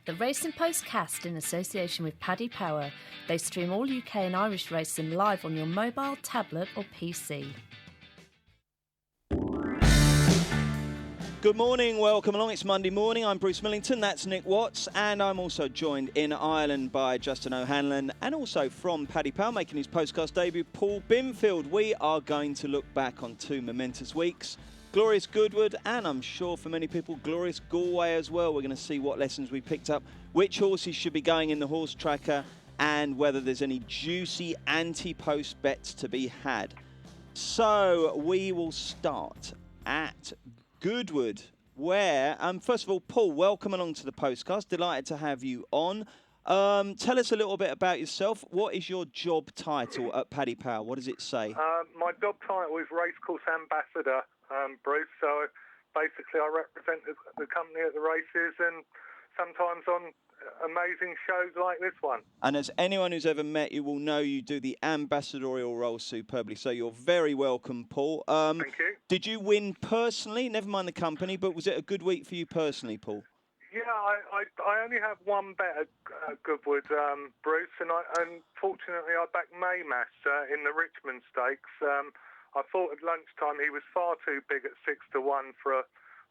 The Racing Postcast in association with Paddy Power. They stream all UK and Irish racing live on your mobile, tablet or PC. Good morning, welcome along. It's Monday morning. I'm Bruce Millington, that's Nick Watts, and I'm also joined in Ireland by Justin O'Hanlon and also from Paddy Power making his Postcast debut, Paul Binfield. We are going to look back on two momentous weeks. Glorious Goodwood, and I'm sure for many people, glorious Galway as well. We're going to see what lessons we picked up, which horses should be going in the horse tracker, and whether there's any juicy anti-post bets to be had. So we will start at Goodwood, where, first of all, Paul, welcome along to the Postcast. Delighted to have you on. Tell us a little bit about yourself. What is your job title at Paddy Power? What does it say? My job title is Racecourse Ambassador, Bruce. So basically I represent the company at the races and sometimes on amazing shows like this one. And as anyone who's ever met you will know, you do the ambassadorial role superbly. So you're very welcome, Paul. Thank you. Did you win personally? Never mind the company, but was it a good week for you personally, Paul? Yeah, I only have one bet at Goodwood, Bruce, and fortunately I backed Maymas in the Richmond Stakes. I thought at lunchtime he was far too big at 6-1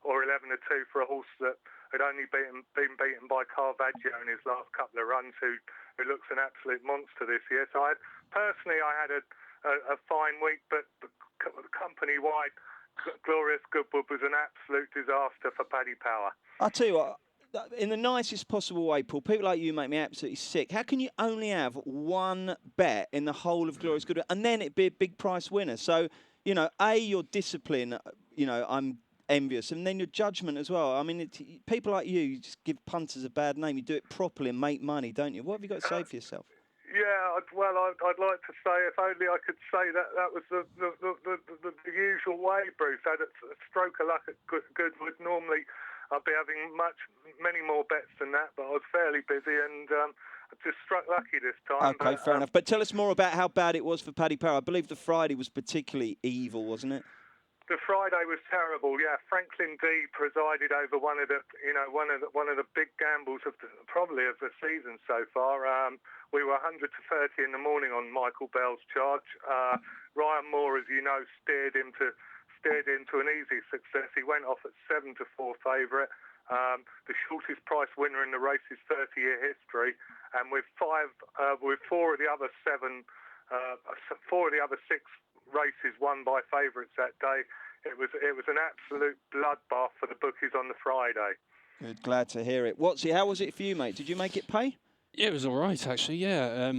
or 11-2 for a horse that had only been beaten by Caravaggio in his last couple of runs, who looks an absolute monster this year. So I had a fine week, but company-wide, Glorious Goodwood was an absolute disaster for Paddy Power. I'll tell you what, in the nicest possible way, Paul, people like you make me absolutely sick. How can you only have one bet in the whole of Glorious Goodwood and then it be a big price winner? So, your discipline, I'm envious, and then your judgment as well. I mean, people like you just give punters a bad name. You do it properly and make money, don't you? What have you got to say for yourself? Yeah, I'd like to say, if only I could say that was the usual way, Bruce. I had a stroke of luck at Goodwood. Normally I'd be having many more bets than that, but I was fairly busy and I just struck lucky this time. Okay, fair enough. But tell us more about how bad it was for Paddy Power. I believe the Friday was particularly evil, wasn't it? The Friday was terrible. Yeah, Franklin D presided over one of the big gambles of the season so far. We were 100 to 30 in the morning on Michael Bell's charge. Ryan Moore, as you know, steered into an easy success. He went off at 7-4 favourite. The shortest price winner in the race's 30-year history, and with four of the other six races won by favourites that day, it was an absolute bloodbath for the bookies on the Friday. Good, glad to hear it. How was it for you, mate? Did you make it pay? Yeah, it was all right, actually, yeah.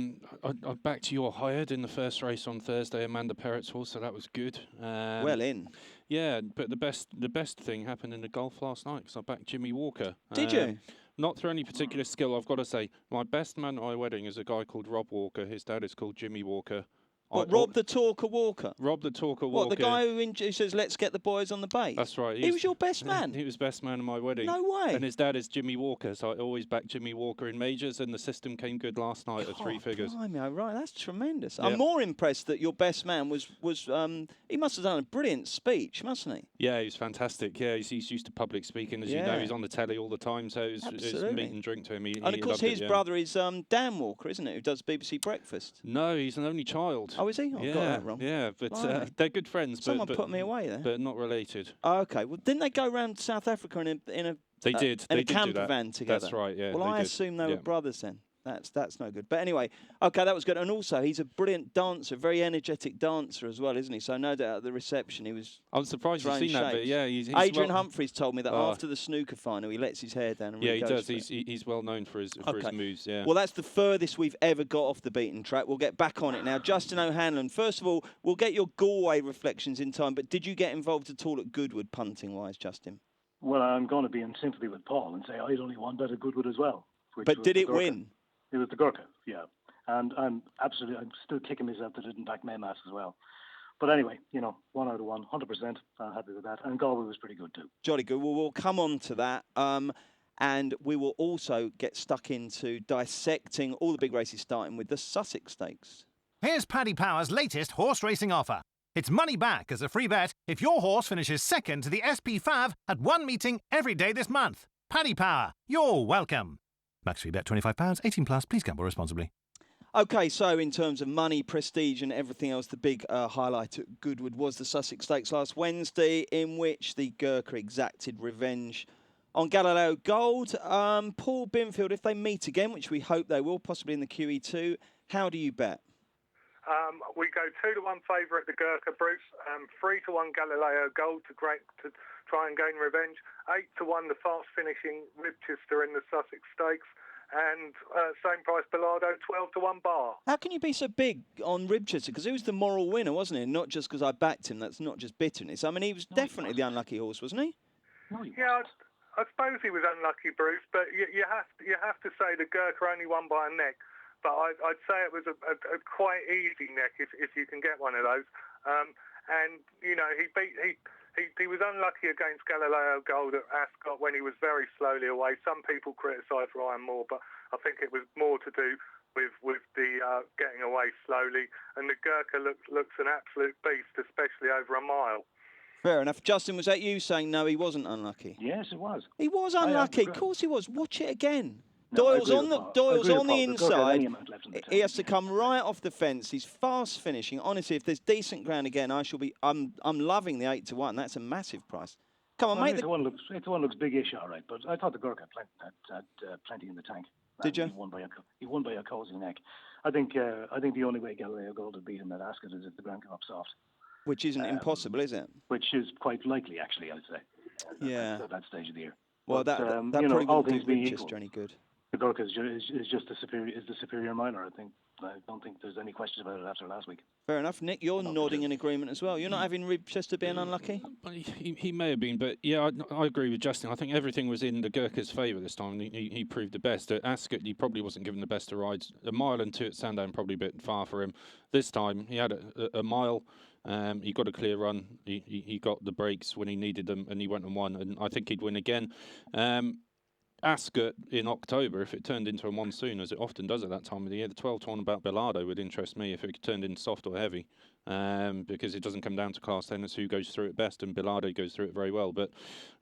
I backed Your Hired in the first race on Thursday, Amanda Perrett's horse, so that was good. Well in. Yeah, but the best thing happened in the golf last night, because I backed Jimmy Walker. Did you? Not through any particular skill, I've got to say. My best man at my wedding is a guy called Rob Walker. His dad is called Jimmy Walker. What, Rob the Talker Walker? Rob the Talker Walker. What, the guy who says, let's get the boys on the bait? That's right. He was your best man? He was best man at my wedding. No way. And his dad is Jimmy Walker, so I always back Jimmy Walker in majors, and the system came good last night at three figures. Blimey, right, that's tremendous. Yeah. I'm more impressed that your best man was he must have done a brilliant speech, mustn't he? Yeah, he was fantastic. Yeah, he's used to public speaking, as you know. He's on the telly all the time, so it was meat and drink to him. And of course, his brother is Dan Walker, isn't it, who does BBC Breakfast? No, he's an only child. Oh, is he? I've got that wrong. Yeah, but they're good friends. Someone put me away there. But not related. Oh, okay. Well, didn't they go around South Africa in a camper van together? That's right, yeah. Well, I assume they were brothers then. That's no good. But anyway, okay, that was good. And also, he's a brilliant dancer, very energetic dancer as well, isn't he? So no doubt at the reception he was. I was surprised you've seen that bit. Yeah, he's Adrian Humphreys told me that after the snooker final, he lets his hair down. And really he goes does. He's well known for his moves. Yeah. Well, that's the furthest we've ever got off the beaten track. We'll get back on it now. Justin O'Hanlon. First of all, we'll get your Galway reflections in time. But did you get involved at all at Goodwood punting wise, Justin? Well, I'm going to be in sympathy with Paul and say I had only one bet at Goodwood as well. But did it win? It was the Gurkha, yeah. And I'm still kicking myself that I didn't back Maymas as well. But anyway, 1 out of 1, 100%. I'm happy with that. And Galway was pretty good too. Jolly good. Well, we'll come on to that. And we will also get stuck into dissecting all the big races, starting with the Sussex Stakes. Here's Paddy Power's latest horse racing offer. It's money back as a free bet if your horse finishes second to the SP5 at one meeting every day this month. Paddy Power, you're welcome. Max free bet £25, 18 plus. Please gamble responsibly. Okay, so in terms of money, prestige and everything else, the big highlight at Goodwood was the Sussex Stakes last Wednesday, in which the Gurkha exacted revenge on Galileo Gold. Paul Binfield, if they meet again, which we hope they will, possibly in the QE2, how do you bet? We go 2-1 favourite, the Gurkha, Bruce. 3-1 Galileo Gold to try and gain revenge. 8-1 the fast finishing Ribchester in the Sussex Stakes. And same price Bilardo, 12-1 Bar. How can you be so big on Ribchester? Because he was the moral winner, wasn't he? Not just because I backed him. That's not just bitterness. I mean, he was definitely the unlucky horse, wasn't he? Yeah, I suppose he was unlucky, Bruce. But you have to say the Gurkha only won by a neck. But I'd say it was a quite easy neck if you can get one of those. And you know, he was unlucky against Galileo Gold at Ascot when he was very slowly away. Some people criticised Ryan Moore, but I think it was more to do with the getting away slowly. And the Gurkha looks an absolute beast, especially over a mile. Fair enough. Justin, was that you saying no, he wasn't unlucky? Yes, it was. He was unlucky. Of course he was. Watch it again. No, Doyle's on the inside. He has to come yeah. right off the fence. He's fast finishing. Honestly, if there's decent ground again, I'm loving the 8-1. That's a massive price. Come on, mate. 8-1 looks big-ish, all right. But I thought the Gurkha had plenty in the tank. Did you? He won by a cozy neck. I think the only way Galileo Gold would beat him at Ascot is if the ground came up soft. Which isn't impossible, is it? Which is quite likely, actually, I'd say. Yeah. At that stage of the year. Well, but, that you probably know, wouldn't do Ribchester any good. The Gurkha is just the superior miler. I don't think there's any question about it after last week. Fair enough. Nick, you're nodding in agreement as well. You're not having Ribchester being unlucky? He may have been, but yeah, I agree with Justin. I think everything was in the Gurkha's favour this time. He proved the best. At Ascot, he probably wasn't given the best of rides. A mile and two at Sandown probably a bit far for him. This time, he had a mile. He got a clear run. He got the breaks when he needed them, and he went and won. And I think he'd win again. Ascot in October, if it turned into a monsoon, as it often does at that time of the year, the 12-1 about Bilardo would interest me if it turned in soft or heavy, because it doesn't come down to class 10, it's who goes through it best, and Bilardo goes through it very well. But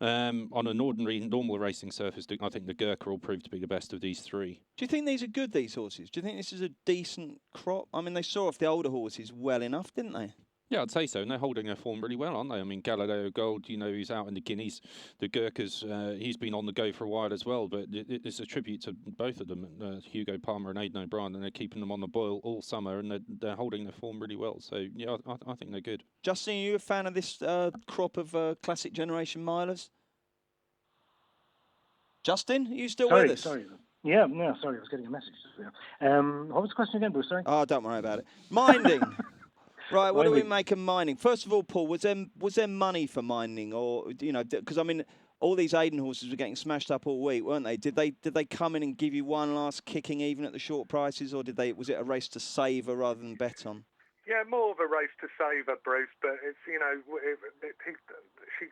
on an normal racing surface, I think the Gurkha will prove to be the best of these three. Do you think these are good, these horses? Do you think this is a decent crop? I mean, they saw off the older horses well enough, didn't they? Yeah, I'd say so. And they're holding their form really well, aren't they? I mean, Galileo Gold, you know, he's out in the Guineas. The Gurkhas, he's been on the go for a while as well. But it's a tribute to both of them, Hugo Palmer and Aidan O'Brien, and they're keeping them on the boil all summer, and they're holding their form really well. So, yeah, I think they're good. Justin, are you a fan of this crop of classic generation milers? Justin, are you still with us? Sorry. Yeah, no, sorry, I was getting a message. What was the question again, Bruce? Sorry. Oh, don't worry about it. Minding. Right, what do we make of mining? First of all, Paul, was there money for mining, or you know, because I mean, all these Aidan horses were getting smashed up all week, weren't they? Did they come in and give you one last kicking even at the short prices, or was it a race to savour rather than bet on? Yeah, more of a race to savour, Bruce. But it's she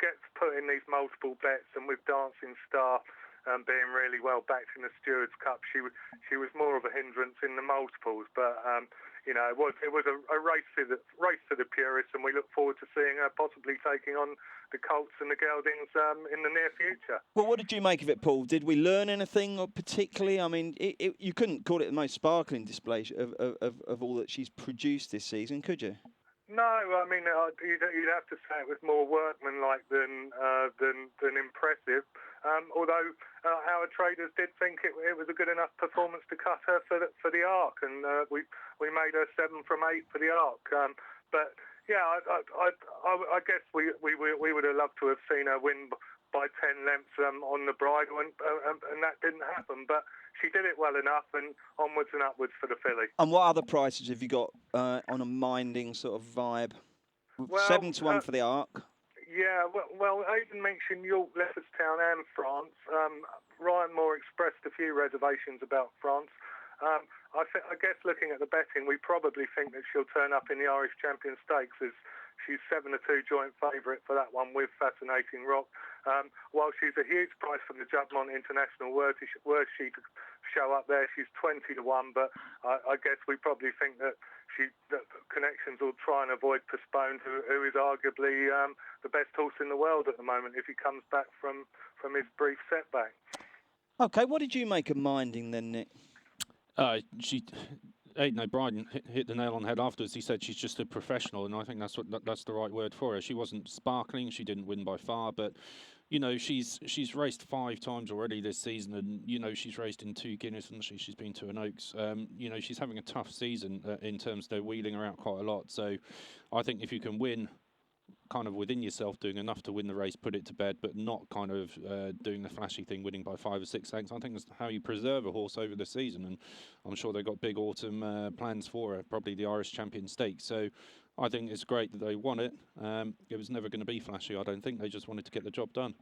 gets put in these multiple bets, and with Dancing Star being really well backed in the Stewards Cup, she was more of a hindrance in the multiples, but. You know, it was a race for the purists, and we look forward to seeing her possibly taking on the Colts and the Geldings in the near future. Well, what did you make of it, Paul? Did we learn anything particularly? I mean, you couldn't call it the most sparkling display of all that she's produced this season, could you? No, I mean, you'd have to say it was more workmanlike than impressive. Although our traders did think it was a good enough performance to cut her for the Arc, and we made her 7 from 8 for the Arc. But yeah, I guess we would have loved to have seen her win by 10 lengths on the bridle, and that didn't happen. But she did it well enough, and onwards and upwards for the filly. And what other prices have you got on a minding sort of vibe? Well, 7-1 for the Arc. Yeah, well, Aidan mentioned York, Leopardstown and France. Ryan Moore expressed a few reservations about France. I guess looking at the betting, we probably think that she'll turn up in the Irish Champion Stakes, as she's 7-2 joint favourite for that one with Fascinating Rock. While she's a huge price from the Juddmonte International, were she to show up there, she's 20-1. But I guess we probably think that Connections will try and avoid Postponed, who is arguably the best horse in the world at the moment if he comes back from his brief setback. Okay, what did you make of Minding then, Nick? Aidan O'Brien hit the nail on the head afterwards. He said she's just a professional, and I think that's the right word for her. She wasn't sparkling. She didn't win by far, but she's raced 5 times already this season, and she's raced in 2 Guinness, and she's been to an Oaks. She's having a tough season in terms of they're wheeling her out quite a lot. So I think if you can win kind of within yourself, doing enough to win the race, put it to bed, but not kind of doing the flashy thing, winning by 5 or 6 lengths. I think that's how you preserve a horse over the season, and I'm sure they've got big autumn plans for her, probably the Irish Champion Stakes. So I think it's great that they won it. It was never going to be flashy, I don't think. They just wanted to get the job done.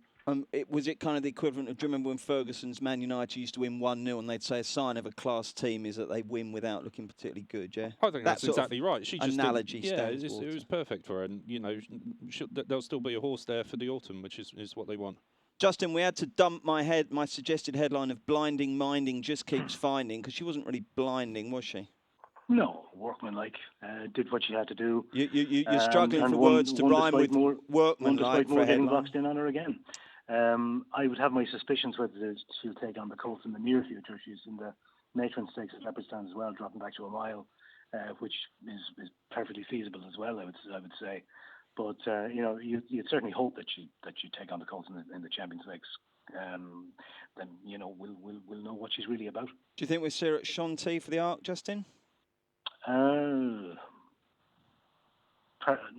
Was it kind of the equivalent of, do you remember when Ferguson's Man United used to win 1-0 and they'd say a sign of a class team is that they win without looking particularly good, yeah? I think that's exactly right. She just analogy it was perfect for her, and there'll still be a horse there for the autumn, which is what they want. Justin, we had to dump my suggested headline of Blinding Minding just keeps finding, because she wasn't really blinding, was she? No, workmanlike. Did what she had to do. You're struggling for words to rhyme with workmanlike for a getting headline. boxed in on her again. I would have my suspicions whether she'll take on the Colts in the near future. She's in the Matron Stakes at Leopardstown as well, dropping back to a mile, which is perfectly feasible as well, I would say. But you'd certainly hope that she'd take on the Colts in the Champions Stakes. Then we'll know what she's really about. Do you think we'll see her at Shanty for the Arc, Justin?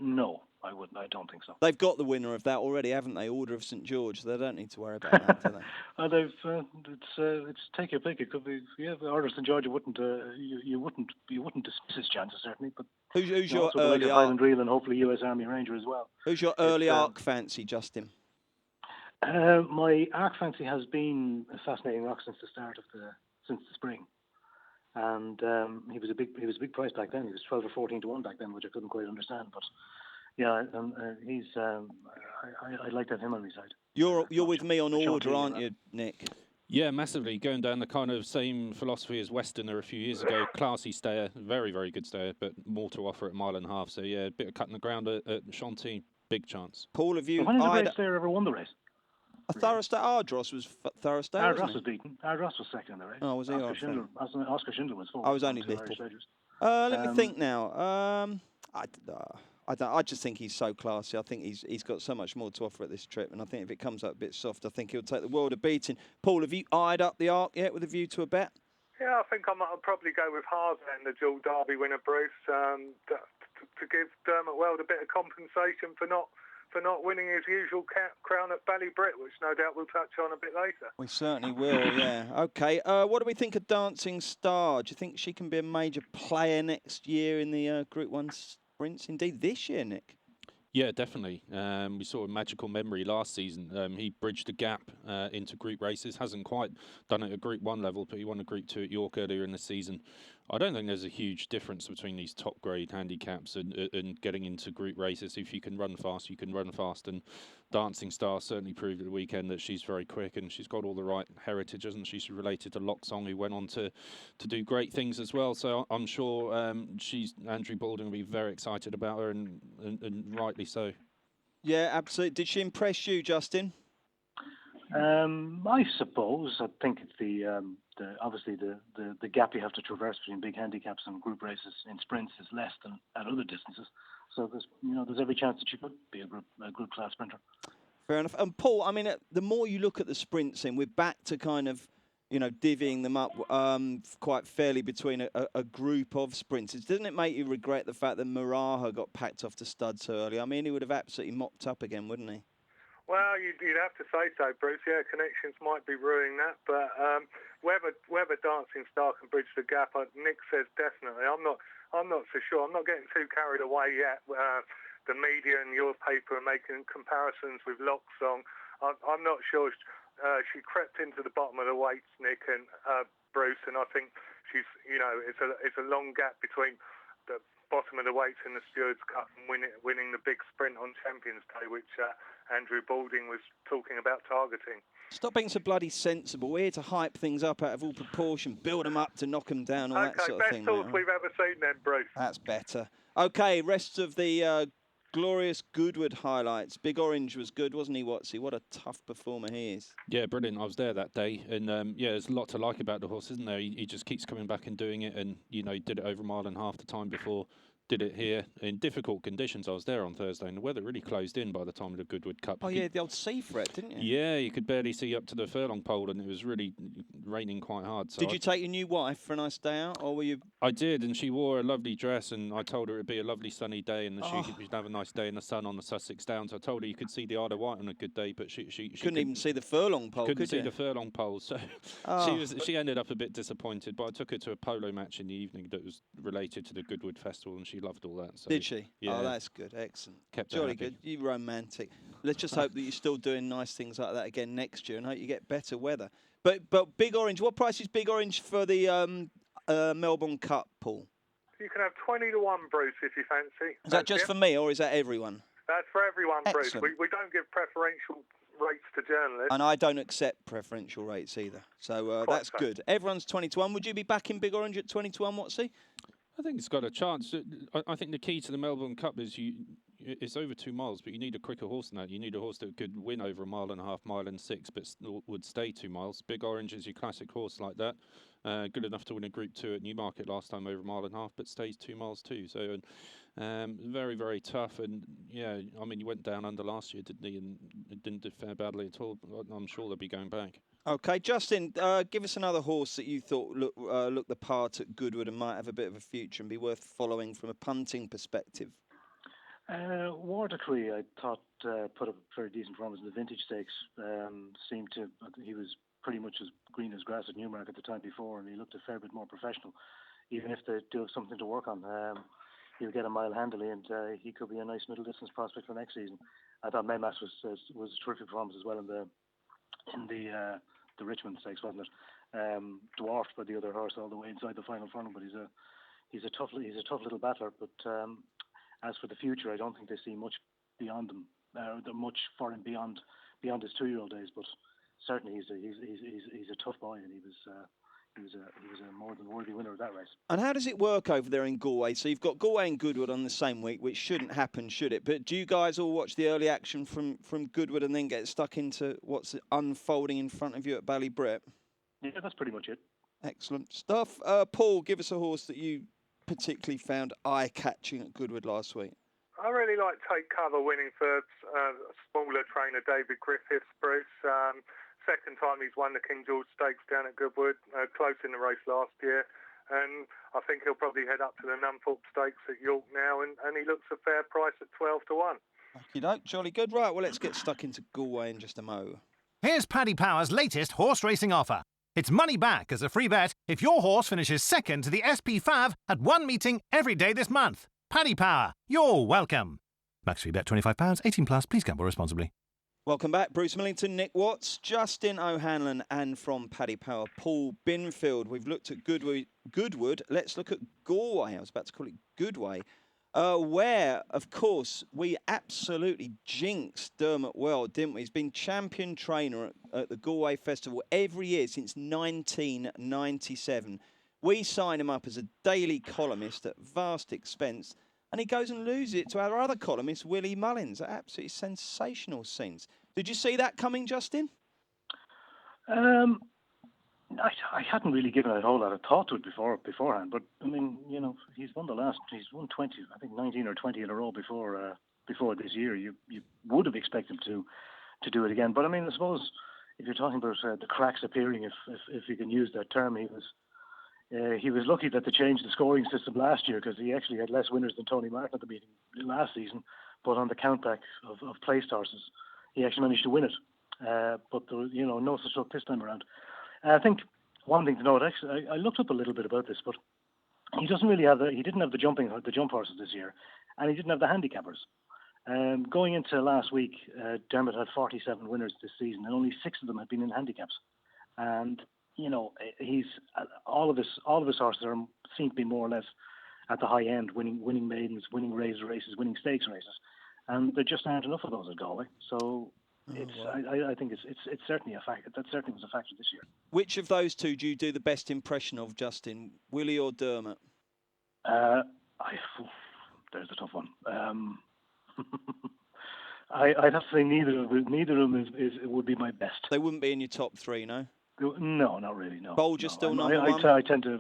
No, I wouldn't. I don't think so. They've got the winner of that already, haven't they? Order of St George. So they don't need to worry about that, do they? It's take your pick. It could be Order of St George. You wouldn't dismiss his chances certainly. But who's your early like Highland Reel and hopefully US Army Ranger as well. Who's your early Arc fancy, Justin? My Arc fancy has been a fascinating rock since the spring. And he was a big price back then. He was 12 or 14 to 1 back then, which I couldn't quite understand. But yeah, he's I like to have him on my side. You're with me on Order, aren't you, Nick? Yeah, massively. Going down the kind of same philosophy as Westerner a few years ago. Classy stayer, very, very good stayer, but more to offer at 1.5 miles. So yeah, a bit of cutting the ground at Shanty, big chance. Paul, have you? When has a great stayer ever won the race? A thorough stay. Ardros was thorough stay. Ardros was beaten. Ardros was second in the race. Oh, was he? Oscar Schindler was fourth. I was only little. Let me think now. I just think he's so classy. I think he's got so much more to offer at this trip, and I think if it comes up a bit soft, I think he'll take the world a beating. Paul, have you eyed up the Arc yet with a view to a bet? Yeah, I think I'll probably go with Harzan, the dual Derby winner, Bruce, to give Dermot Weld a bit of compensation for not winning his usual crown at Ballybrit, which no doubt we'll touch on a bit later. We certainly will, yeah. Okay, what do we think of Dancing Star? Do you think she can be a major player next year in the Group 1 sprints? Indeed, this year, Nick? Yeah, definitely. We saw a Magical Memory last season. He bridged the gap into group races. Hasn't quite done it at Group 1 level, but he won a Group 2 at York earlier in the season. I don't think there's a huge difference between these top grade handicaps and getting into group races. If you can run fast, you can run fast. And Dancing Star certainly proved at the weekend that she's very quick and she's got all the right heritage, and she's related to Locksong, who went on to do great things as well. So I'm sure Andrew Baldwin will be very excited about her, and rightly so. Yeah, absolutely. Did she impress you, Justin? I suppose. I think it's obviously the gap you have to traverse between big handicaps and group races in sprints is less than at other distances. So there's every chance that she could be a group class sprinter. Fair enough. And Paul, I mean, the more you look at the sprints, we're back to kind of divvying them up quite fairly between a group of sprinters. Doesn't it make you regret the fact that Maraha got packed off to stud so early? I mean, he would have absolutely mopped up again, wouldn't he? Well, you'd have to say so, Bruce. Yeah, connections might be ruining that, but whether Dancing Star can bridge the gap, Nick says definitely. I'm not so sure. I'm not getting too carried away yet. The media and your paper are making comparisons with Locksong. I'm not sure. She crept into the bottom of the weights, Nick and Bruce, and I think she's. It's a long gap between the bottom of the weights in the Stewards Cup and winning the big sprint on Champions Day, which Andrew Balding was talking about targeting. Stop being so bloody sensible. We're here to hype things up out of all proportion, build them up to knock them down, all that sort of thing. Okay, best talk we've ever seen then, Bruce. That's better. Okay, rest of the glorious Goodwood highlights. Big Orange was good, wasn't he, Watsy? What a tough performer he is. Yeah, brilliant. I was there that day, and there's a lot to like about the horse, isn't there? He just keeps coming back and doing it, and he did it over a mile and a half the time before. Did it here in difficult conditions. I was there on Thursday, and the weather really closed in by the time of the Goodwood Cup. Oh, yeah, the old sea threat, didn't you? Yeah, you could barely see up to the furlong pole, and it was really raining quite hard. So did you take your new wife for a nice day out, or were you? I did, and she wore a lovely dress, and I told her it'd be a lovely sunny day, and she'd have a nice day in the sun on the Sussex Downs. I told her you could see the Isle of Wight on a good day, but she couldn't even see the furlong pole. Couldn't see the furlong pole, so she ended up a bit disappointed. But I took her to a polo match in the evening that was related to the Goodwood Festival, and she loved all that. So. Did she? Yeah. Oh, that's good. Excellent. Kept jolly good. You romantic. Let's just hope that you're still doing nice things like that again next year, and hope you get better weather. But Big Orange, what price is Big Orange for the Melbourne Cup, Paul? You can have 20 to 1, Bruce, if you fancy. Is that just for me, or is that everyone? That's for everyone, Excellent. Bruce. We don't give preferential rates to journalists. And I don't accept preferential rates either. So that's good. Everyone's 20 to 1. Would you be backing Big Orange at 20 to 1, Watsy? I think it's got a chance. I think the key to the Melbourne Cup is it's over 2 miles, but you need a quicker horse than that. You need a horse that could win over a mile and a half, mile and 6, but would stay 2 miles. Big Orange is your classic horse like that. Good enough to win a Group 2 at Newmarket last time over a mile and a half, but stays 2 miles too. So very, very tough. And yeah, I mean, he went down under last year, didn't he? And it didn't do fair badly at all. I'm sure they'll be going back. Okay, Justin, give us another horse that you thought looked the part at Goodwood and might have a bit of a future and be worth following from a punting perspective. War Decree, I thought, put up a very decent performance in the Vintage Stakes. He was pretty much as green as grass at Newmarket the time before, and he looked a fair bit more professional. Even if they do have something to work on, he'll get a mile handily, and he could be a nice middle distance prospect for next season. I thought Maymas was a terrific performance as well in the Richmond Stakes, wasn't it? Dwarfed by the other horse all the way inside the final funnel, but he's a tough little battler. But as for the future, I don't think they see much beyond him, much for him beyond his 2-year-old days. But certainly he's a tough boy, and he was a more than worthy winner of that race. And how does it work over there in Galway? So you've got Galway and Goodwood on the same week, which shouldn't happen, should it? But do you guys all watch the early action from Goodwood and then get stuck into what's unfolding in front of you at Ballybrett? Yeah, that's pretty much it. Excellent stuff. Paul, give us a horse that you particularly found eye-catching at Goodwood last week. I really like Take Cover winning for smaller trainer David Griffiths, Bruce. Second time he's won the King George Stakes down at Goodwood, close in the race last year. And I think he'll probably head up to the Nunthorpe Stakes at York now, and he looks a fair price at 12 to 1. Okey-doke, jolly good. Right, well, let's get stuck into Galway in just a mo. Here's Paddy Power's latest horse racing offer. It's money back as a free bet if your horse finishes second to the SP Fav at one meeting every day this month. Paddy Power, you're welcome. Max free bet £25, 18 plus. Please gamble responsibly. Welcome back, Bruce Millington, Nick Watts, Justin O'Hanlon, and from Paddy Power, Paul Binfield. We've looked at Goodwood. Let's look at Galway. I was about to call it Goodway, where, of course, we absolutely jinxed Dermot well, didn't we? He's been champion trainer at the Galway Festival every year since 1997. We sign him up as a daily columnist at vast expense, and he goes and loses it to our other columnist, Willie Mullins. Absolutely sensational scenes. Did you see that coming, Justin? I hadn't really given a whole lot of thought to it beforehand, but I mean, he's won 20, I think 19 or 20 in a row before this year. You would have expected him to do it again, but I mean, I suppose if you're talking about the cracks appearing, if you can use that term, he was lucky that they changed the scoring system last year, because he actually had less winners than Tony Martin at the meeting last season. But on the countback of placed horses, he actually managed to win it. But there was, no such luck this time around. I think one thing to note, actually, I looked up a little bit about this, but he didn't have the jump horses this year, and he didn't have the handicappers. Going into last week, Dermot had 47 winners this season, and only 6 of them had been in handicaps. And he's all of his horses seem to be more or less at the high end, winning maidens, winning razor races, winning stakes races, and there just aren't enough of those at Galway. So I think it's certainly a fact. That certainly was a factor this year. Which of those two do you do the best impression of, Justin? Willie or Dermot? There's a tough one. I'd have to say neither of them would be my best. They wouldn't be in your top three, no? No, not really. No. Bolger still number one. I tend to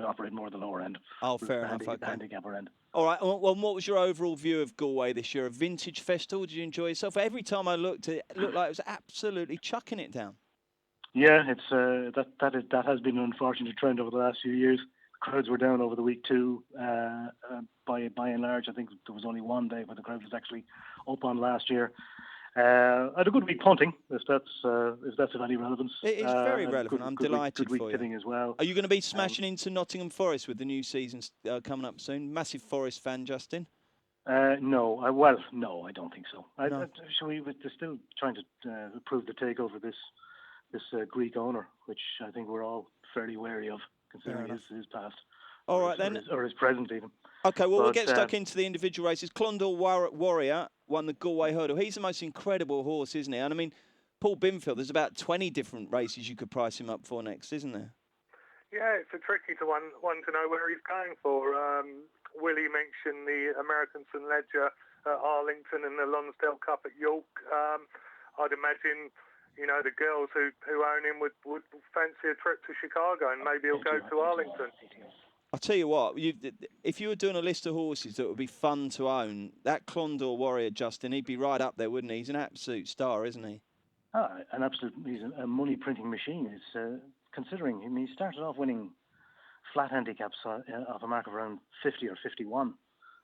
operate more at the lower end. Oh, fair enough. Okay. The handicapper end. All right. Well, what was your overall view of Galway this year? A vintage festival? Did you enjoy yourself? Every time I looked, it looked like it was absolutely chucking it down. Yeah, it's that has been an unfortunate trend over the last few years. Crowds were down over the week too. By and large, I think there was only one day where the crowd was actually up on last year. I had a good week punting, if that's of any relevance. It is very relevant. I'm delighted good week for you. hitting as well. Are you going to be smashing into Nottingham Forest with the new season coming up soon? Massive Forest fan, Justin? No, I don't think so. No. We're still trying to approve the takeover this Greek owner, which I think we're all fairly wary of, considering his past. All right, then. Or his present, even. Okay, well, we'll get stuck into the individual races. Clondor Warrior won the Galway Hurdle. He's the most incredible horse, isn't he? And I mean, Paul Binfield, there's about 20 different races you could price him up for next, isn't there? Yeah, it's a tricky one to know where he's going for. Willie mentioned the American St Ledger at Arlington and the Lonsdale Cup at York. I'd imagine, the girls who own him would fancy a trip to Chicago, and maybe he'll go to Arlington. I'll tell you what, if you were doing a list of horses that would be fun to own, that Clondor Warrior, Justin, he'd be right up there, wouldn't he? He's an absolute star, isn't he? An absolute, he's a money printing machine. It's considering he started off winning flat handicaps off a mark of around 50 or 51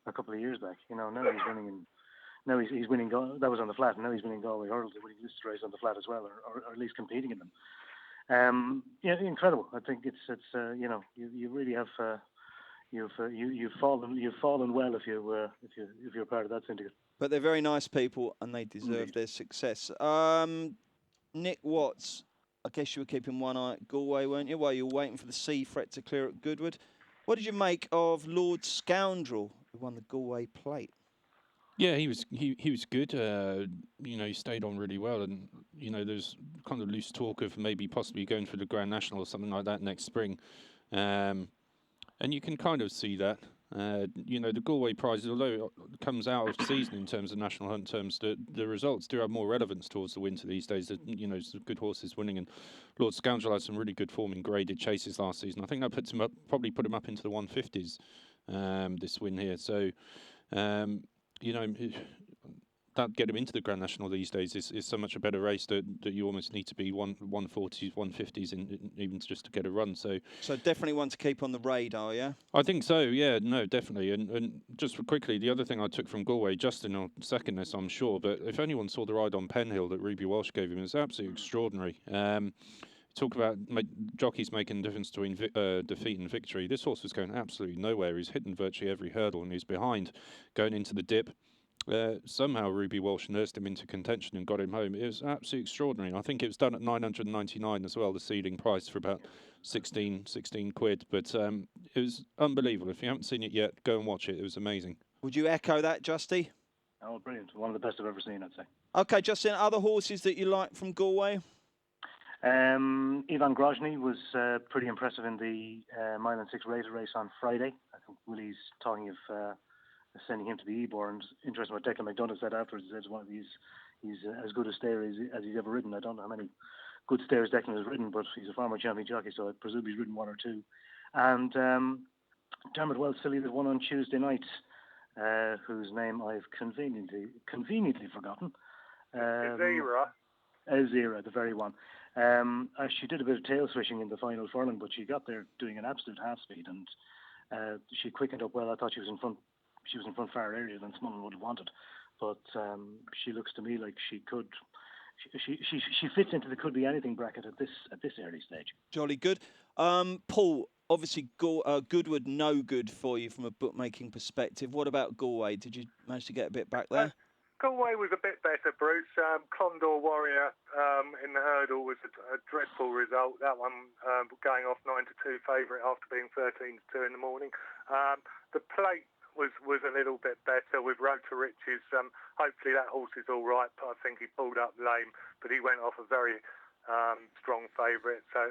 a couple of years back. Now he's winning. Now he's winning. That was on the flat, and now he's winning Galway Hurdles, winning this race on the flat as well, or at least competing in them. Incredible. I think it's you really have you've fallen well if you're part of that syndicate. But they're very nice people, and they deserve their success. Nick Watts, I guess you were keeping one eye at Galway, weren't you, while you were waiting for the sea fret to clear at Goodwood? What did you make of Lord Scoundrel, who won the Galway Plate? Yeah, he was good. He stayed on really well, and there's kind of loose talk of maybe possibly going for the Grand National or something like that next spring, and you can kind of see that. The Galway Prize, although it comes out of season in terms of national hunt terms, the results do have more relevance towards the winter these days. Some good horses winning, and Lord Scoundrel had some really good form in graded chases last season. I think that puts him up, probably put him up into the 150s this win here. So. That get him into the Grand National these days is so much a better race that you almost need to be 140s, 150s even just to get a run. So definitely one to keep on the radar, yeah? I think so, yeah, no, definitely. And just quickly, the other thing I took from Galway, Justin will second this, I'm sure, but if anyone saw the ride on Penhill that Ruby Walsh gave him, it's absolutely extraordinary. Talk about jockeys making a difference between defeat and victory. This horse was going absolutely nowhere. He's hitting virtually every hurdle, and he's behind going into the dip. Somehow Ruby Walsh nursed him into contention and got him home. It was absolutely extraordinary. I think it was done at 999 as well, the ceiling price for about 16 quid. But it was unbelievable. If you haven't seen it yet, go and watch it. It was amazing. Would you echo that, Justy? Oh, brilliant. One of the best I've ever seen, I'd say. Okay, Justin, other horses that you like from Galway? Ivan Grozny was pretty impressive in the mile and 6 razor race on Friday. I think Willie's talking of sending him to the Ebor, and interesting what Declan McDonough said afterwards. He said he's as good a stayer as he's ever ridden. I don't know how many good stayers Declan has ridden, but he's a former champion jockey, so I presume he's ridden one or two. And Dermot Wells-Silly, that won on Tuesday night, whose name I've conveniently forgotten. Azira, the very one. She did a bit of tail swishing in the final furlong, but she got there doing an absolute half speed, and she quickened up well. I thought she was in front far earlier than Smullen would have wanted, but she looks to me like she could. She fits into the could be anything bracket at this early stage. Jolly good. Paul, obviously Goodwood no good for you from a bookmaking perspective. What about Galway? Did you manage to get a bit back there? Galway was a bit better, Bruce. Clondor Warrior in the hurdle was a dreadful result. That one going off 9-2 favourite after being 13-2 in the morning. The plate was a little bit better with Road to Riches. Hopefully that horse is all right, but I think he pulled up lame. But he went off a very strong favourite. So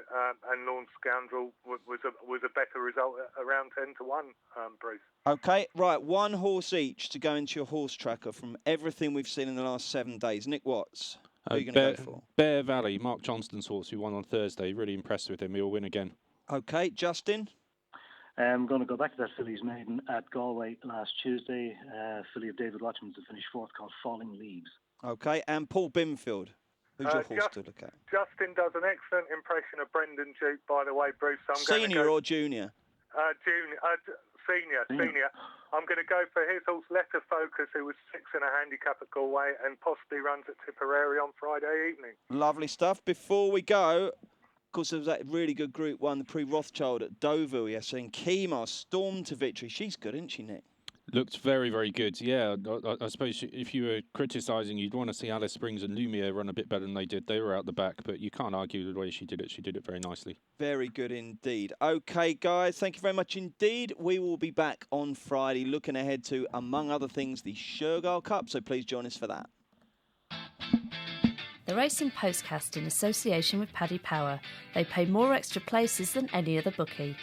and Lawn Scoundrel was a better result at around 10 to 1. Bruce. Okay, right. One horse each to go into your horse tracker from everything we've seen in the last 7 days. Nick Watts. Who are you going to go for? Bear Valley, Mark Johnston's horse, who won on Thursday. Really impressed with him. He'll win again. Okay, Justin. I'm going to go back to that filly's maiden at Galway last Tuesday. Filly of David Watchman's to finish fourth, called Falling Leaves. Okay, and Paul Binfield. Who's your horse to look at? Justin does an excellent impression of Brendan Duke, by the way, Bruce. Senior or junior? Senior. I'm going to go for his horse, Letter Focus, who was 6 in a handicap at Galway and possibly runs at Tipperary on Friday evening. Lovely stuff. Before we go, of course, there was that really good Group 1, the Pre-Rothschild at Deauville yesterday, and Kemar stormed to victory. She's good, isn't she, Nick? Looked very, very good. Yeah, I suppose if you were criticising, you'd want to see Alice Springs and Lumiere run a bit better than they did. They were out the back, but you can't argue with the way she did it. She did it very nicely. Very good indeed. OK, guys, thank you very much indeed. We will be back on Friday looking ahead to, among other things, the Shergar Cup, so please join us for that. The Racing Postcast in association with Paddy Power. They pay more extra places than any other bookie.